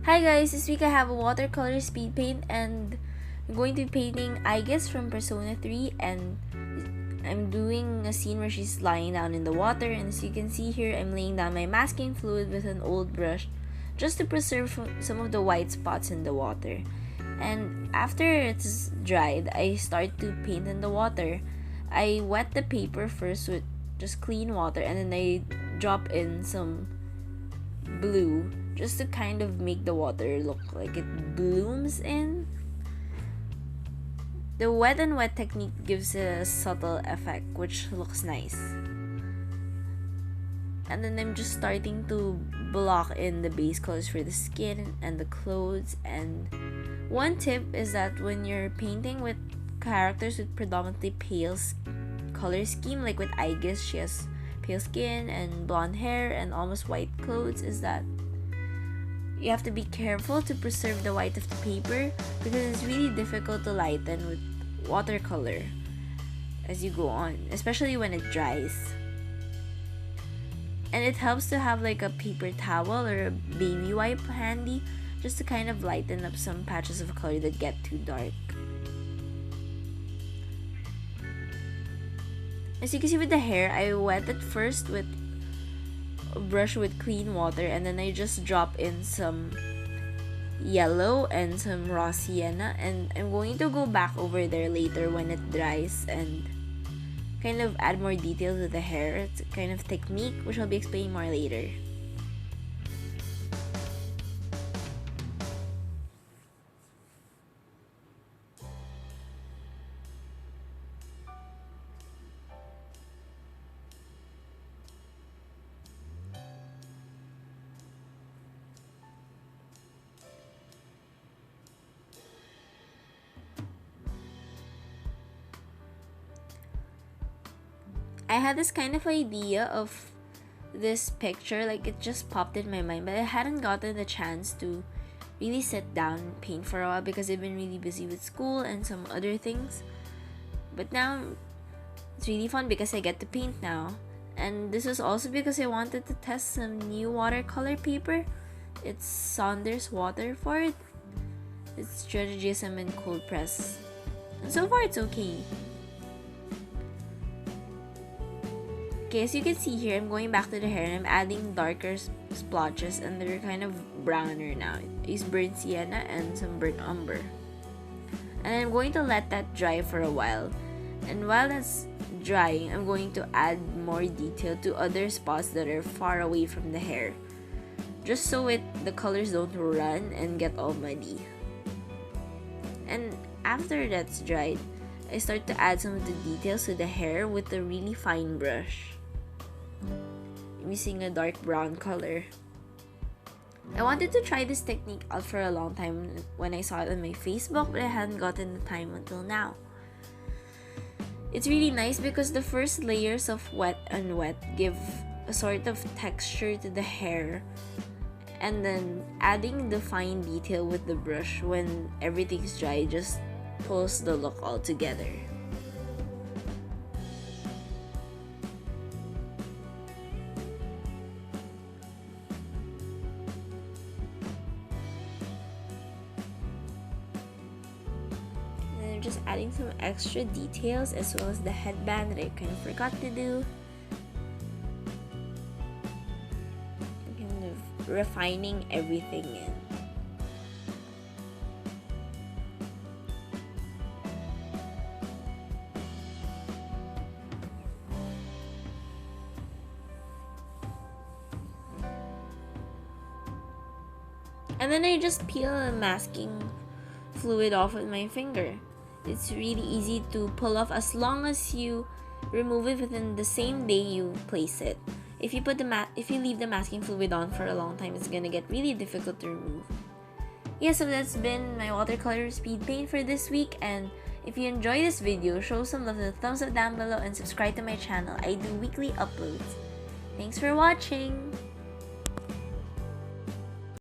Hi guys, this week I have a watercolor speed paint and I'm going to be painting Aigis from Persona 3 and I'm doing a scene where she's lying down in the water, and as you can see here, I'm laying down my masking fluid with an old brush just to preserve some of the white spots in the water. And after it's dried, I start to paint in the water. I wet the paper first with just clean water, and then I drop in some blue just to kind of make the water look like it blooms in. The wet and wet technique gives a subtle effect which looks nice. And then I'm just starting to block in the base colors for the skin and the clothes. And one tip is that when you're painting with characters with predominantly pale color scheme, like with Aigis, she has pale skin and blonde hair and almost white clothes, is that you have to be careful to preserve the white of the paper because it's really difficult to lighten with watercolor as you go on, especially when it dries. And it helps to have like a paper towel or a baby wipe handy just to kind of lighten up some patches of color that get too dark. As you can see with the hair, I wet it first with a brush with clean water, and then I just drop in some yellow and some raw sienna, and I'm going to go back over there later when it dries and kind of add more detail to the hair. It's a kind of technique which I'll be explaining more later. I had this kind of idea of this picture, like it just popped in my mind, but I hadn't gotten the chance to really sit down and paint for a while because I've been really busy with school and some other things. But now it's really fun because I get to paint now. And this was also because I wanted to test some new watercolor paper. It's Saunders Water for it. It's GSM and cold press. And so far it's okay. Okay, as you can see here, I'm going back to the hair and I'm adding darker splotches, and they're kind of browner now. It's burnt sienna and some burnt umber. And I'm going to let that dry for a while. And while that's drying, I'm going to add more detail to other spots that are far away from the hair, just so the colors don't run and get all muddy. And after that's dried, I start to add some of the details to the hair with a really fine brush. I'm using a dark brown color. I wanted to try this technique out for a long time when I saw it on my Facebook, but I hadn't gotten the time until now. It's really nice because the first layers of wet and wet give a sort of texture to the hair, and then adding the fine detail with the brush when everything's dry just pulls the look all together. And I'm just adding some extra details as well as the headband that I kind of forgot to do. Kind of refining everything in. And then I just peel the masking fluid off with my finger. It's really easy to pull off as long as you remove it within the same day you place it. If you leave the masking fluid on for a long time, it's gonna get really difficult to remove. Yeah, so that's been my watercolor speed paint for this week, and if you enjoy this video, show some love with a thumbs up down below and subscribe to my channel. I do weekly uploads. Thanks for watching!